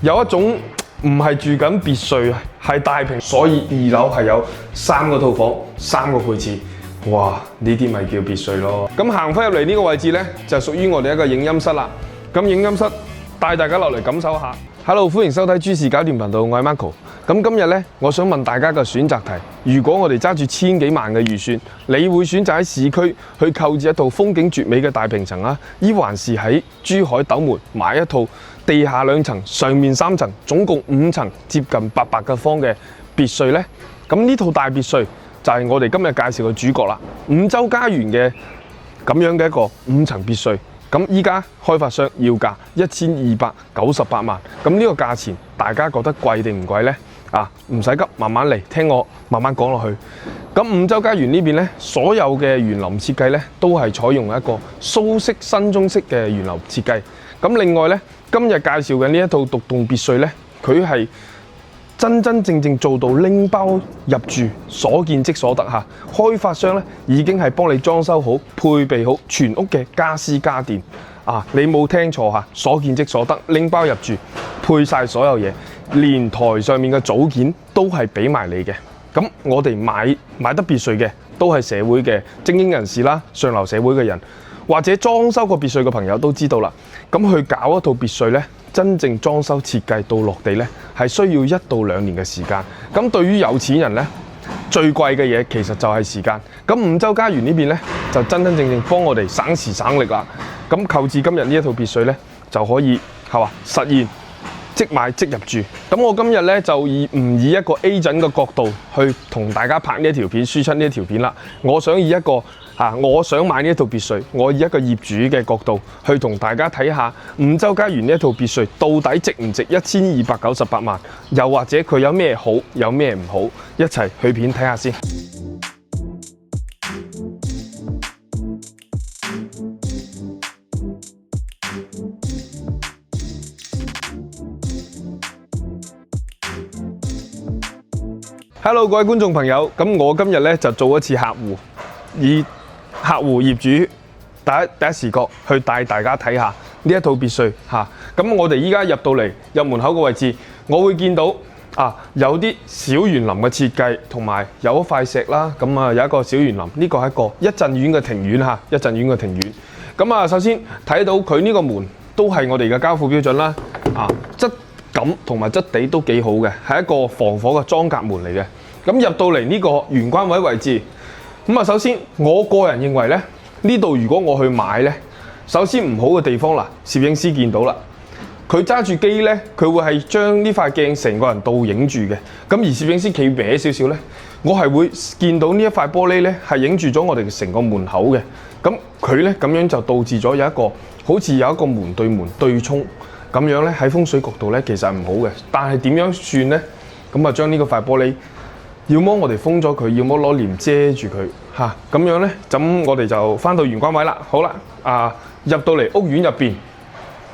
有一種唔係住緊別墅，係大平，所以2樓係有3個套房、3個配置。哇！呢啲咪叫別墅咯。咁行翻入嚟呢個位置咧，就屬於我哋一個影音室啦。咁影音室帶大家落嚟感受下。Hello， 歡迎收睇諸事搞掂頻道，我係 Marco。咁今日咧，我想問大家個選擇題：如果我哋揸住千幾萬嘅預算，你會選擇喺市區去購置一套風景絕美嘅大平層啊，抑還是喺珠海斗門買一套地下2層、上面3層，總共5層，接近800嘅方嘅別墅呢？咁呢套大別墅就係我哋今日介紹嘅主角啦。五洲家園嘅咁樣嘅一個5層別墅。咁依家開發商要價1298萬，咁呢個價錢大家覺得貴定唔貴呢？唔使急，慢慢嚟，聽我慢慢講落去。咁五洲家園呢邊呢，所有嘅園林設計呢，都係採用一個蘇式新中式嘅園林設計。咁另外呢，今日介紹嘅呢一套獨棟別墅呢，佢係真正做到拎包入住，所見即所得嚇。開發商咧已經係幫你裝修好、配備好全屋嘅家私家電你冇聽錯嚇，所見即所得，拎包入住，配晒所有嘢，連台上面嘅組件都係俾埋你嘅。咁我哋買得別墅嘅都係社會嘅精英人士啦，上流社會嘅人，或者裝修過別墅嘅朋友都知道啦。咁去搞一套別墅呢，真正裝修設計到落地呢，係需要1到2年嘅時間。咁對於有錢人呢，最貴嘅嘢其實就係時間。咁五洲家園呢邊呢，就真正幫我哋省時省力啦。咁購置今日呢一套別墅呢，就可以實現即買即入住。咁我今日呢，就唔以一個 agent 嘅角度去同大家拍呢一條片、輸出呢一條片啦。我想以一個我想買呢一套別墅，我以一個業主嘅角度去同大家睇下五洲家園呢一套別墅到底值唔值1298萬，又或者佢有咩好，有咩唔好，一齊去片睇下先。Hello， 各位觀眾朋友，咁我今日咧就做一次客戶，以客戶業主第一視角去帶大家睇下呢一套別墅嚇。咁我哋依家入到嚟入門口嘅位置，我會見到有啲小園林嘅設計，同埋有一塊石啦。咁有一個小園林，呢個係一個一陣院嘅庭院嚇，一陣院嘅庭院。咁首先睇到佢呢個門都係我哋嘅交付標準啦，質感同埋質地都幾好嘅，係一個防火嘅裝甲門嚟嘅。咁入到嚟呢個玄關位位置，首先我個人認為咧，呢度如果我去買咧，首先唔好嘅地方攝影師見到啦，佢揸住機咧，佢會係將呢塊鏡成個人倒影住嘅。咁而攝影師企歪少少咧，我係會見到呢一塊玻璃咧係影住咗我哋成個門口嘅。咁佢咧咁樣就導致咗有一個好似有一個門對門對沖咁樣咧，喺風水角度咧其實唔好嘅。但係點樣算咧？咁將呢個塊玻璃，要麼我哋封咗佢，要麼攞簾遮住佢嚇，咁樣咧，咁我哋就翻到玄關位啦。好啦，入到嚟屋苑入邊，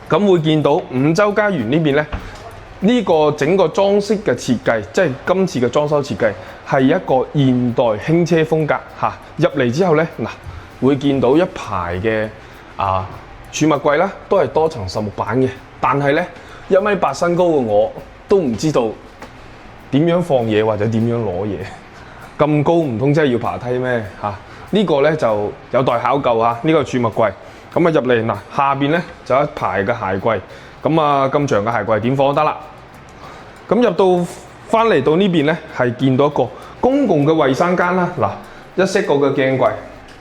咁會見到五洲家園呢邊咧，呢個整個裝飾嘅設計，即係今次嘅裝修設計係一個現代輕車風格嚇。入嚟之後咧，會見到一排嘅儲物櫃啦，都係多層實木板嘅。但係咧，1米8身高嘅我都唔知道點樣放嘢或者點樣攞嘢，咁高唔通真係要爬梯咩？呢個咧就有待考究啊！呢個儲物櫃咁入嚟下邊咧就有一排嘅鞋櫃，咁長嘅鞋櫃點放都得啦。咁入到翻嚟到呢邊咧，係見到一個公共嘅衞生間啦。一式個嘅鏡櫃、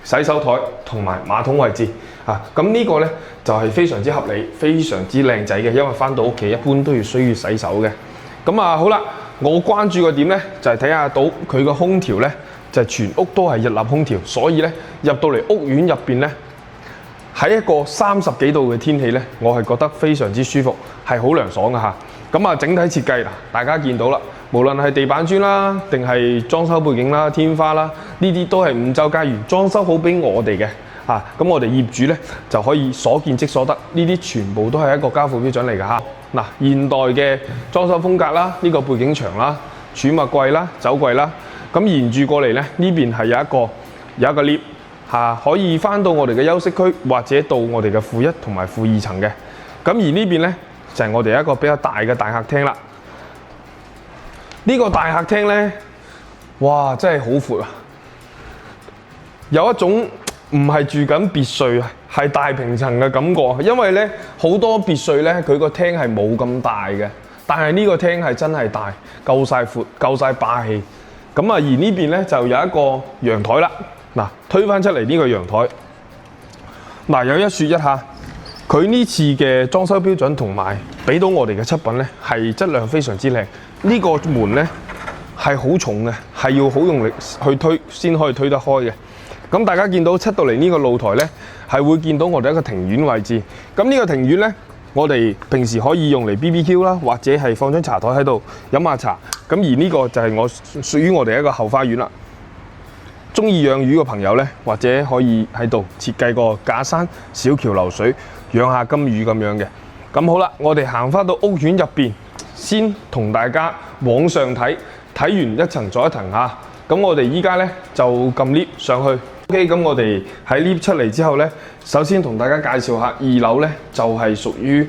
洗手台同埋馬桶位置咁呢個咧就係非常之合理、非常之靚仔嘅，因為翻到屋企一般都需要洗手嘅。好啦。我關注個點咧，就係睇下到佢個空調咧，就係全屋都係日立空調，所以咧入到嚟屋苑入邊咧，喺一個30幾度嘅天氣咧，我係覺得非常之舒服，係好涼爽嘅嚇。整體設計大家見到啦，無論係地板磚啦，定係裝修背景啦、天花啦，呢啲都係五洲家園裝修好俾我哋嘅咁我哋業主咧就可以所見即所得，呢啲全部都係一個交付標準嚟㗎嚇。現代嘅裝修風格啦，呢個背景牆啦、儲物櫃啦、酒櫃啦，沿住過嚟咧，呢邊係有一個 lift 可以翻到我哋嘅休息區，或者到我哋嘅負1同埋負2層嘅。而呢邊咧就係我哋一個比較大嘅大客廳啦。呢個大客廳咧，哇，真係好闊啊！有一種唔係住緊別墅啊，係大平層嘅感覺。因為咧好多別墅咧，佢個廳係冇咁大嘅，但係呢個廳係真係大，夠晒闊，夠晒霸氣。咁啊，而呢邊咧就有一個陽台啦。嗱，推返出嚟呢個陽台，嗱，有一説一下，佢呢次嘅裝修標準同埋俾到我哋嘅出品咧，係質量非常之靚。呢個門咧係好重嘅，係要好用力去推先可以推得開嘅。咁大家見到出到嚟呢個露台咧，係會見到我哋一個庭院位置。咁呢個庭院咧，我哋平時可以用嚟 BBQ 啦，或者係放張茶台喺度飲下茶。咁而呢個就係屬於我哋一個後花園啦。中意養魚嘅朋友咧，或者可以喺度設計個假山、小橋流水，養下金魚咁樣嘅。咁好啦，我哋行翻到屋苑入邊，先同大家往上睇，睇完一層再一層嚇。咁我哋依家咧就撳 lift 上去。OK， 咁我哋喺 lift 出嚟之後咧，首先同大家介紹下2樓咧，就係屬於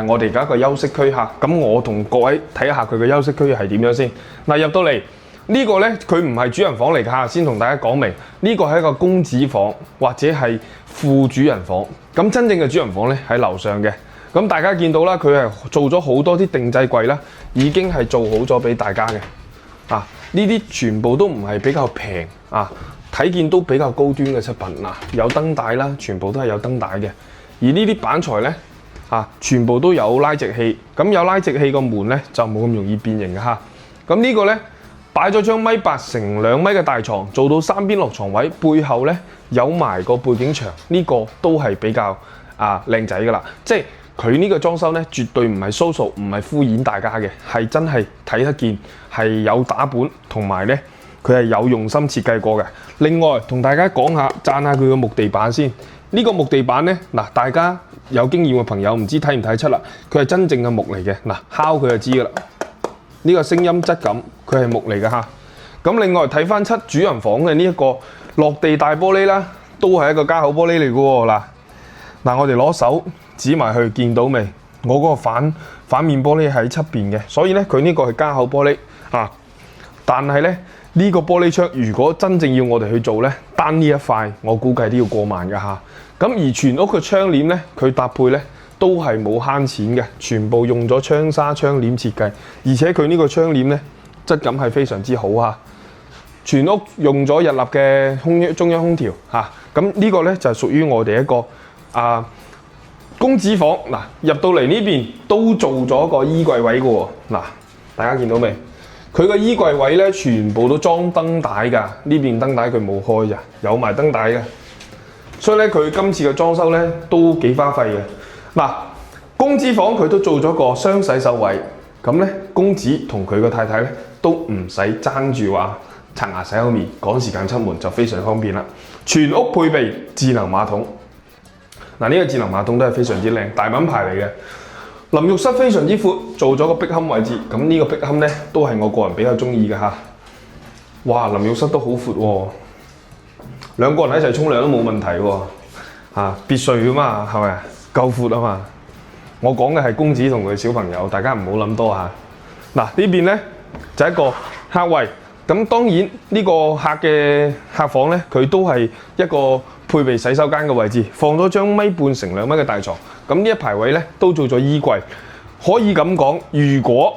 我哋嘅一個休息區嚇。咁我同各位睇下佢嘅休息區係點樣先。嗱，入到嚟。呢個咧，佢唔係主人房嚟㗎嚇，先同大家講明，呢個係一個公子房或者係副主人房。咁真正嘅主人房咧喺樓上嘅。咁大家見到啦，佢係做咗好多啲定制櫃啦，已經係做好咗俾大家嘅。啊，呢啲全部都唔係比較平啊，睇見都比較高端嘅出品嗱，有燈帶啦，全部都係有燈帶嘅。而呢啲板材咧啊，全部都有拉直器。咁有拉直器個門咧就冇咁容易變形嘅嚇。咁呢個咧。擺咗張1.8乘2米嘅大床，做到3邊落床位，背後咧有埋個背景牆，呢個都係比較靚仔噶啦。即係佢呢個裝修咧，絕對唔係 so， 唔係敷衍大家嘅，係真係睇得見，係有打本，同埋咧佢係有用心設計過嘅。另外同大家講下，讚下佢嘅木地板先。呢個木地板咧，嗱，大家有經驗嘅朋友唔知睇唔睇出啦，佢係真正嘅木嚟嘅。嗱，敲佢就知噶啦。呢個聲音質感，佢係木嚟嘅嚇。咁另外睇翻主人房嘅呢一個落地大玻璃啦，都係一個加厚玻璃嚟嘅喎。嗱，我哋攞手指埋去，見到未？我嗰個反面玻璃喺側邊嘅，所以咧佢呢個係加厚玻璃啊。但係咧呢個玻璃窗，如果真正要我哋去做咧，單呢一塊，我估計都要過萬嘅嚇。咁而全屋嘅窗簾咧，佢搭配咧，都係冇慳錢嘅，全部用咗窗紗窗簾設計，而且佢呢個窗簾咧質感係非常之好嚇。全屋用咗日立嘅中央空調嚇，咁呢個咧就係屬於我哋一個公子房。嗱，入到嚟呢邊都做咗個衣櫃位嘅喎。嗱，大家見到未？佢個衣櫃位咧全部都裝燈帶㗎，呢邊燈帶佢冇開咋，有埋燈帶嘅。所以咧佢今次嘅裝修咧都幾花費嘅。嗱，公子房佢都做咗個雙洗手位，咁咧公子同佢個太太咧都唔使爭住話刷牙洗口面，趕時間出門就非常方便啦。全屋配備智能馬桶，嗱，呢個智能馬桶都係非常之靚，大品牌嚟嘅。淋浴室非常之闊，做咗個壁龕位置，咁呢個壁龕咧都係我個人比較中意嘅嚇。哇，淋浴室都好闊喎，兩個人喺一齊沖涼都冇問題喎。別墅㗎嘛，係咪啊？夠闊啊嘛！我講嘅係公子同佢小朋友，大家唔好諗多嚇。嗱，呢邊咧就係一個客位，咁當然呢個客嘅客房咧，佢都係一個配備洗手間嘅位置，放咗張1.5乘2米嘅大床。咁呢一排位咧都做咗衣櫃，可以咁講。如果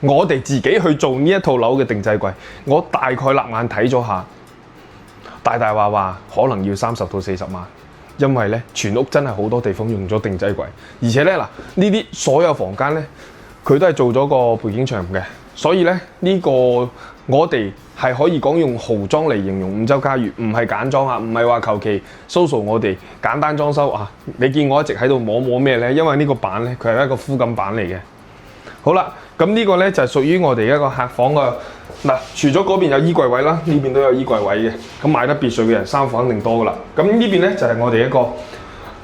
我哋自己去做呢一套樓嘅定制櫃，我大概立眼睇咗下，大話可能要30到40萬。因為咧，全屋真係好多地方用咗定制櫃，而且咧嗱，呢啲所有房間咧，佢都係做咗個背景牆嘅，所以咧呢個我哋係可以講用豪裝嚟形容五洲家園，唔係簡裝啊，唔係話求其 so 我哋簡單裝修啊。你見我一直喺度摸咩咧？因為呢個板咧，佢係一個膚感板嚟嘅。好啦，咁呢個咧就係屬於我哋一個客房嘅。嗱，除咗嗰邊有衣櫃位啦，呢邊都有衣櫃位嘅。咁買得別墅嘅人，衫房肯定多噶啦。咁呢邊咧就係我哋一個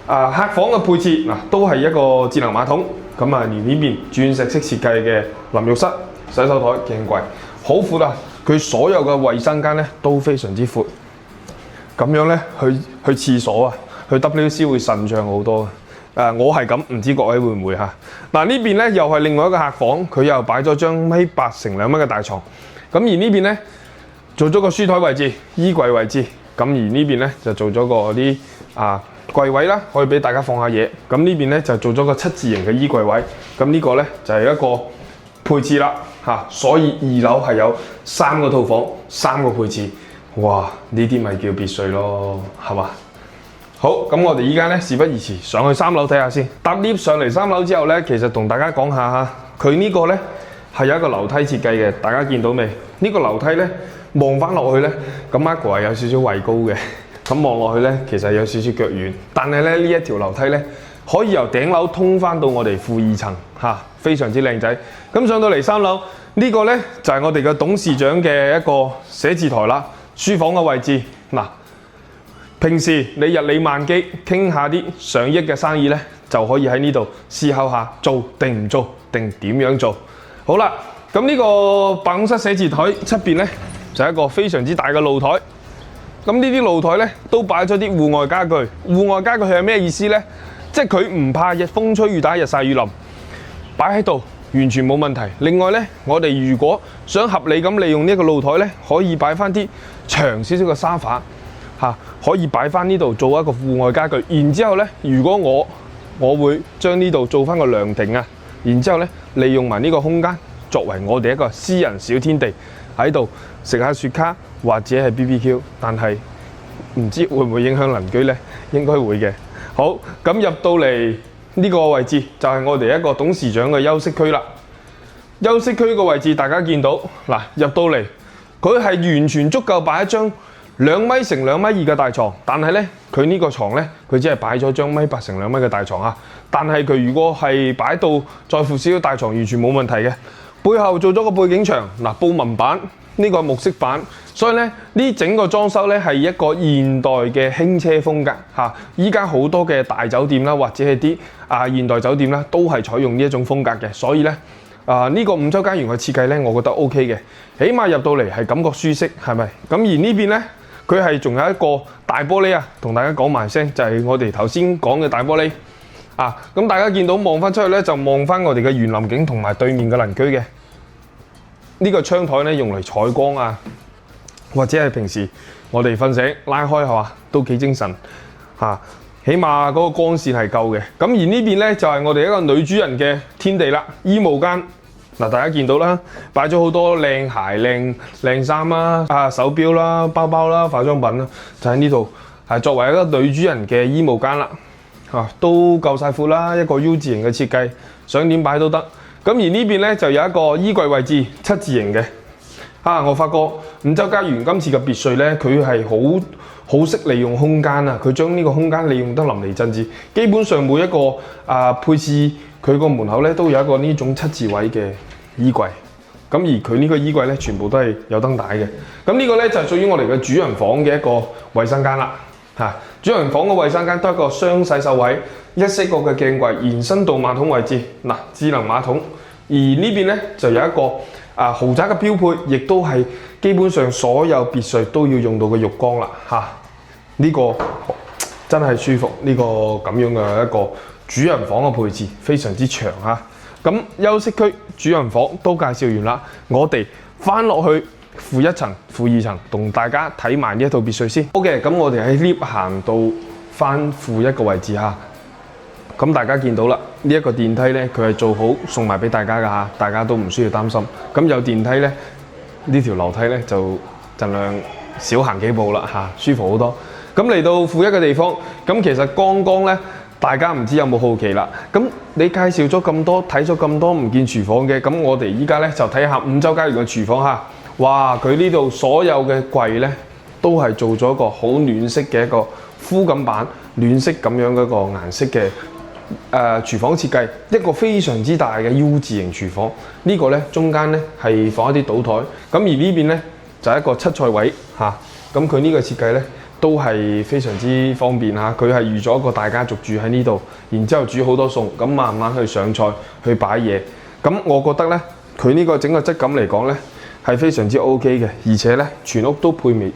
客房嘅配置，嗱，都係一個智能馬桶。咁啊，連呢邊鑽石式設計嘅淋浴室、洗手台、鏡櫃，好闊啊！佢所有嘅衛生間咧都非常之闊。咁樣咧去廁所啊，去 WC 會順暢好多。我係咁，唔知各位會唔會嚇？嗱呢邊咧又係另外一個客房，佢又擺咗張1.8乘2米嘅大床。咁而呢邊咧做咗個書台位置、衣櫃位置。咁而呢邊咧就做咗個啲櫃位啦，可以俾大家放下嘢。咁呢邊咧就做咗個7字形嘅衣櫃位。咁呢個咧就係一個配置啦嚇。所以2樓係有3個套房、3個配置。哇！呢啲咪叫別墅咯，係嘛？好，咁我哋依家咧事不宜遲，上去3樓睇下先。搭 lift 上嚟3樓之後咧，其實同大家講下嚇，佢呢個咧係有一個樓梯設計嘅，大家見到未？呢個樓梯咧望翻落去咧，咁 Marco 係有少少畏高嘅，咁望落去咧其實有少少腳軟，但係咧呢一條樓梯咧可以由頂樓通翻到我哋負2層嚇，非常之靚仔。咁上到嚟3樓呢個咧就係我哋嘅董事長嘅一個寫字台啦，書房嘅位置嗱。平時你日理萬機，傾下啲上億嘅生意咧，就可以喺呢度思考下做定唔做，定點樣做。好啦，咁呢個辦公室寫字台側邊咧，就係一個非常之大嘅露台。咁呢啲露台咧都擺咗啲戶外家具。戶外家具係咩意思咧？即係佢唔怕日風吹雨打、日曬雨淋，擺喺度完全冇問題。另外咧，我哋如果想合理咁利用呢個露台咧，可以擺翻啲長少少嘅沙發。可以擺翻呢度做一個戶外家具，然之後咧，如果我會將呢度做翻個涼亭啊，然之後咧利用埋呢個空間作為我哋一個私人小天地，喺度食下雪茄或者係 BBQ， 但係唔知會唔會影響鄰居咧？應該會嘅。好，咁入到嚟呢個位置就係我哋一個董事長嘅休息區啦。休息區個位置大家見到嗱，入到嚟佢係完全足夠擺一張2米乘2米2嘅大床，但係咧佢呢個床咧，佢只係擺咗張1.8乘2米嘅大床啊。但係佢如果係擺到再闊少少大床，完全冇問題嘅。背後做咗個背景牆，嗱布紋板，呢個木色板，所以咧呢整個裝修咧係一個現代嘅輕奢風格嚇。依家好多嘅大酒店啦，或者係啲現代酒店啦，都係採用呢一種風格嘅，所以咧呢個5洲家園嘅設計咧，我覺得 OK 嘅，起碼入到嚟係感覺舒適，係咪？咁而呢邊咧。佢係仲有一個大玻璃啊，同大家講埋聲，就係我哋頭先講嘅大玻璃啊。咁大家見到望翻出去咧，就望翻我哋嘅園林景同埋對面嘅鄰居嘅。呢個窗台咧用嚟採光啊，或者係平時我哋瞓醒拉開係嘛，都幾精神嚇。起碼嗰個光線係夠嘅。咁而呢邊咧就係我哋一個女主人嘅天地啦，衣帽間。嗱，大家見到啦，擺咗好多靚鞋、靚衫啦，手錶啦、包包啦、化妝品啦，就喺呢度，係作為一個女主人嘅衣帽間啦，都夠晒闊啦，一個 U 字形嘅設計，想點擺都得。咁而呢邊咧就有一個衣櫃位置7字形嘅，我發覺5洲家園今次嘅別墅咧，佢係好識利用空間啊！佢將呢個空間利用得淋漓盡致，基本上每一個配置。佢個門口咧都有一個呢種7字位嘅衣櫃，咁而佢呢個衣櫃咧全部都係有燈帶嘅。咁呢個咧就係屬於我哋嘅主人房嘅一個衛生間啦。主人房嘅衛生間都係一個雙洗手位，一式個嘅鏡櫃，延伸到馬桶位置，智能馬桶。而呢邊咧就有一個豪宅嘅標配，亦都係基本上所有別墅都要用到嘅浴缸啦。呢個真係舒服，呢個咁樣嘅一個。主人房嘅配置非常之長嚇，咁休息區、主人房都介紹完啦，我哋翻落去負1層、負2層，同大家睇埋呢一套別墅先。OK，咁我哋喺 lift 行到翻負1個位置嚇，咁大家見到啦，呢一個電梯咧，佢係做好送埋俾大家㗎嚇，大家都唔需要擔心。咁有電梯咧，呢條樓梯咧就盡量少行幾步啦嚇，舒服好多。咁嚟到負1嘅地方，咁其實剛剛咧。大家唔知有冇好奇啦？咁你介紹咗咁多，睇咗咁多唔見廚房嘅，咁我哋依家咧就睇下5洲家園嘅廚房嚇。哇！佢呢度所有嘅櫃咧都係做咗一個好暖色嘅一個膚感板，暖色咁樣嘅一個顏色嘅廚房設計，一個非常之大嘅 U 字型廚房。呢個咧中間咧係放一啲賭台，咁而呢邊咧就係一個7菜位嚇。咁佢呢個設計咧。都係非常之方便嚇，佢係預咗一個大家族住喺呢度，然之後煮好多餸，咁慢慢去上菜去擺嘢。咁我覺得咧，佢呢個整個質感嚟講咧，係非常之 OK 嘅，而且咧全屋都配備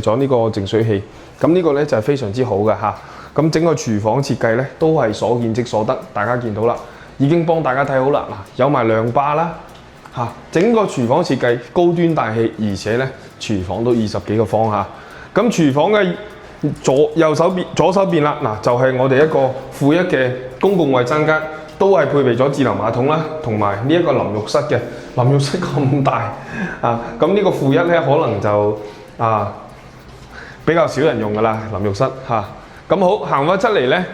咗呢個淨水器，咁呢個咧就係非常之好嘅嚇。咁整個廚房設計咧都係所見即所得，大家見到啦，已經幫大家睇好啦。嗱，有埋涼霸啦嚇，整個廚房設計高端大氣，而且咧廚房都20幾個方嚇。咁廚房嘅左手邊啦，嗱就係我哋一個負一嘅公共衛生間，都係配備咗智能馬桶啦，同埋呢一個淋浴室嘅。淋浴室咁大啊，咁呢個負一咧可能就比較少人用噶啦，淋浴室嚇。咁好，行翻出嚟咧，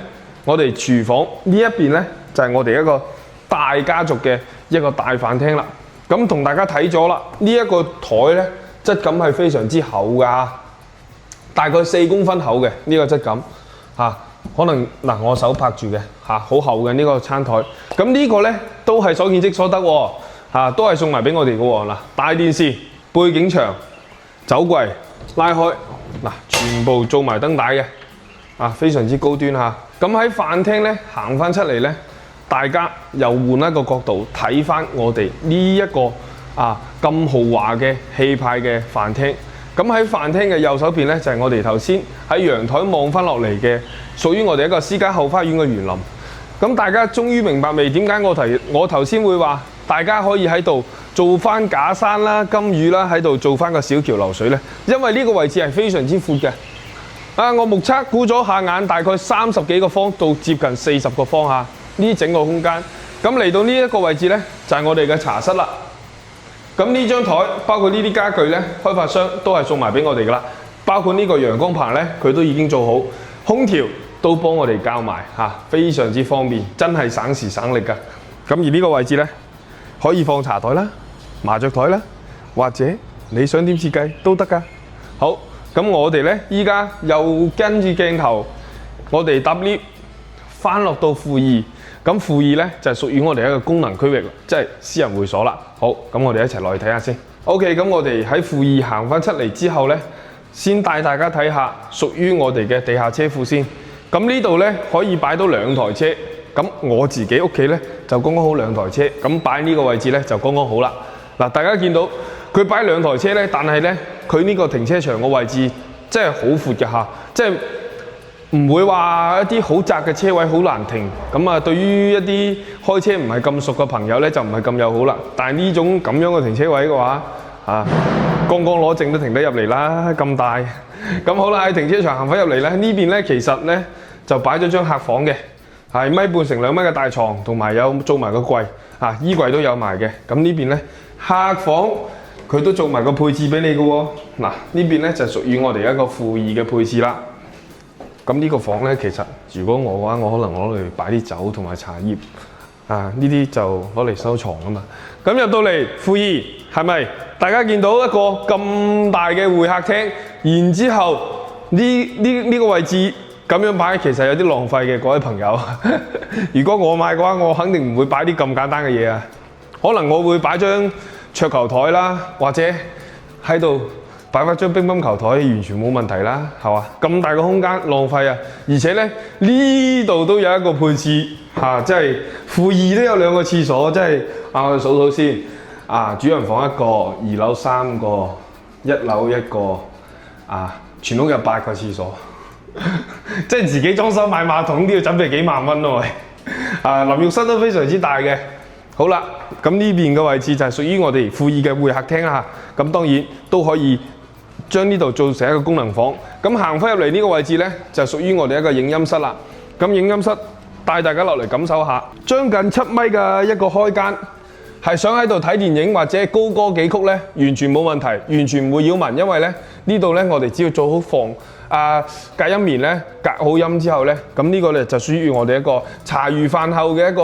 我哋廚房呢一邊咧就係我哋一個大家族嘅一個大飯廳啦。咁同大家睇咗啦，呢一個台咧質感係非常之厚㗎，大概4公分厚嘅呢個質感嚇。可能嗱我手拍住嘅嚇，好厚嘅呢個餐台。咁呢個咧都係所見即所得喎。都係送埋俾我哋嘅喎。嗱，大電視、背景牆、酒櫃拉開，嗱全部做埋燈帶嘅，非常之高端嚇。咁喺飯廳咧行翻出嚟咧，大家又換一個角度睇翻我哋呢一個咁豪華嘅氣派嘅飯廳。咁喺飯廳嘅右手邊咧就係我哋頭先喺陽台望翻落嚟嘅，屬於我哋一個私家後花園嘅園林。咁大家終於明白未？點解我頭先會話大家可以喺度做翻假山啦、金魚啦，喺度做翻個小橋流水呢？因為呢個位置係非常之闊嘅。我目測估咗下眼，大概30幾個方到接近40個方嚇。呢整個空間，咁嚟到呢一個位置呢，就係我哋嘅茶室啦。咁呢張台包括呢啲家具呢，開發商都係送埋俾我哋噶啦。包括呢個陽光棚呢，佢都已經做好，空調都幫我哋校埋嚇，非常之方便，真係省時省力噶。咁而呢個位置呢，可以放茶台啦、麻雀台啦，或者你想點設計都得㗎。好，咁我哋呢，依家又跟住鏡頭，我哋搭 lift 翻落到負2，咁負2呢，就係屬於我哋一個功能區域，即係私人會所啦。好，咁我哋一齊落去睇下先。OK， 咁我哋喺負2行翻出嚟之後呢，先帶大家睇下屬於我哋嘅地下車庫先。咁呢度呢，可以擺到2台車。咁我自己屋企咧就剛剛好2台車，咁擺呢個位置咧就剛剛好啦。嗱，大家見到佢擺2台車咧，但係咧佢呢個停車場個位置真係好闊嘅嚇，即係唔會話一啲好窄嘅車位好難停。咁對於一啲開車唔係咁熟嘅朋友咧，就唔係咁友好啦。但係呢種咁樣嘅停車位嘅話，剛剛攞證都停得入嚟啦，咁大。咁好啦，喺停車場行翻入嚟咧，呢邊咧其實咧就擺咗張客房嘅。係1.5米乘2米嘅大床，同埋有做埋個櫃，衣櫃都有埋嘅。咁呢邊咧客房佢都做埋個配置俾你嘅喎。嗱，呢邊咧就屬於我哋一個負2嘅配置啦。咁呢個房咧，其實如果我嘅話，我可能攞嚟擺啲酒同埋茶葉，呢啲就攞嚟收藏啊嘛。咁入到嚟負2，係咪大家見到一個咁大嘅會客廳？然之後呢個位置。咁樣擺其實有啲浪費嘅，各位朋友。如果我買嘅話，我肯定唔會擺啲咁簡單嘅嘢啊。可能我會擺張桌球台啦，或者喺度擺翻張乒乓球台，完全冇問題啦，係嘛？咁大個空間浪費啊！而且咧呢度都有一個配置嚇，即係負2都有2個廁所，即係我哋數先主人房1個，2樓3個，1樓1個，全屋有8個廁所。即係自己裝修買馬桶都要準備幾萬蚊咯，淋浴室都非常之大嘅。好啦，咁呢邊嘅位置就係屬於我哋負2嘅會客廳啦。咁當然都可以將呢度做成一個功能房。咁行翻入嚟呢個位置呢，就屬於我哋一個影音室啦。咁影音室帶大家落嚟感受下，將近7米嘅一個開間，係想喺度睇電影或者高歌幾曲呢，完全冇問題，完全唔會擾民，因為呢度呢，我哋只要做好隔音棉咧，隔好音之後咧，咁呢個咧就屬於我哋一個茶餘飯後嘅一個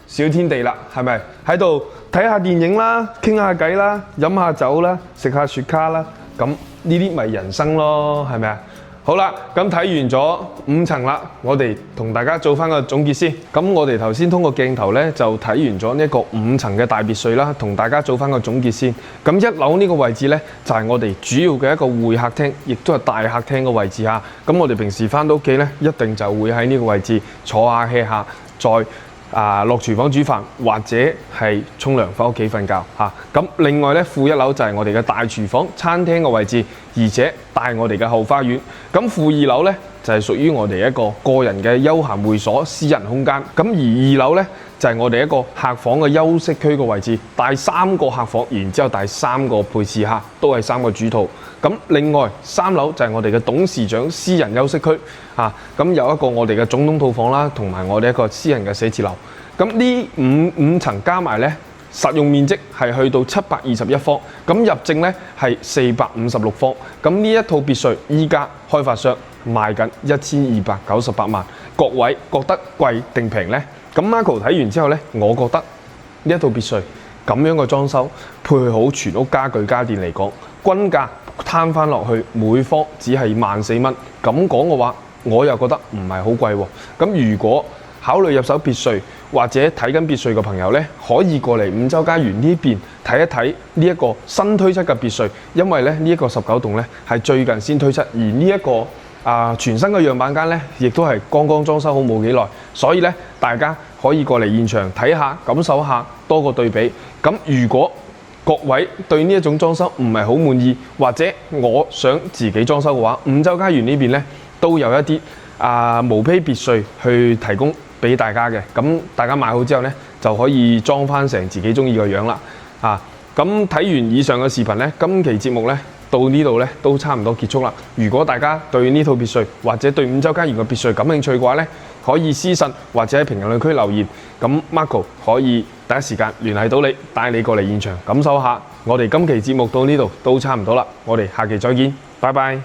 小天地啦，係咪？喺度睇下電影啦，傾下偈啦，飲下酒啦，食下雪茄啦，咁呢啲咪人生咯，係咪啊？好啦，咁睇完咗5層啦，我哋同大家做翻個總結先。咁我哋頭先通過鏡頭咧就睇完咗呢一個5層嘅大別墅啦，同大家做翻個總結先。咁1樓呢個位置咧就係我哋主要嘅一個會客廳，亦都係大客廳嘅位置嚇。咁我哋平時翻到屋企咧，一定就會喺呢個位置坐下 hea 下，再落廚房煮飯，或者係沖涼翻屋企瞓覺嚇。咁另外咧，負一樓就係我哋嘅大廚房、餐廳嘅位置，而且帶我哋嘅後花園。咁負二樓咧就係屬於我哋一個個人嘅休閒會所、私人空間。咁而二樓咧就係我哋一個客房嘅休息區嘅位置，帶3個客房，然之後帶3個配置客，都係3個主套。咁另外3樓就係我哋嘅董事長私人休息區嚇，咁有一個我哋嘅總統套房啦，同埋我哋一個私人嘅寫字樓。咁呢五層加埋咧，實用面積係去到721方，咁入證咧係456方。咁呢一套別墅依家開發商賣緊1298萬，各位覺得貴定平呢？咁 Marco 睇完之後咧，我覺得呢一套別墅咁樣嘅裝修，配好全屋家具家電嚟講，均價攤翻落去每方只係14,000蚊。咁講嘅話，我又覺得唔係好貴喎。咁如果考慮入手別墅或者睇緊別墅嘅朋友呢，可以過嚟五洲家園呢邊睇一睇呢一個新推出嘅別墅，因為咧呢一個19棟呢係最近先推出，而呢一個全新嘅樣板間呢，亦都係剛剛裝修好冇幾耐，所以呢，大家可以過嚟現場睇下，感受下，多個對比。咁如果各位對呢一種裝修唔係好滿意，或者我想自己裝修嘅話，五洲家園呢邊呢都有一啲毛坯別墅去提供俾大家嘅。咁大家買好之後呢，就可以裝翻成自己中意嘅樣啦。咁睇完以上嘅視頻呢，今期節目呢到呢度呢都差唔多結束啦。如果大家對呢套別墅或者對五洲家園嘅別墅感興趣嘅話呢，可以私信或者喺評論區留言，咁 Marco 可以第一時間聯繫到你，帶你過嚟現場感受下。我哋今期節目到呢度都差唔多啦，我哋下期再見，拜拜。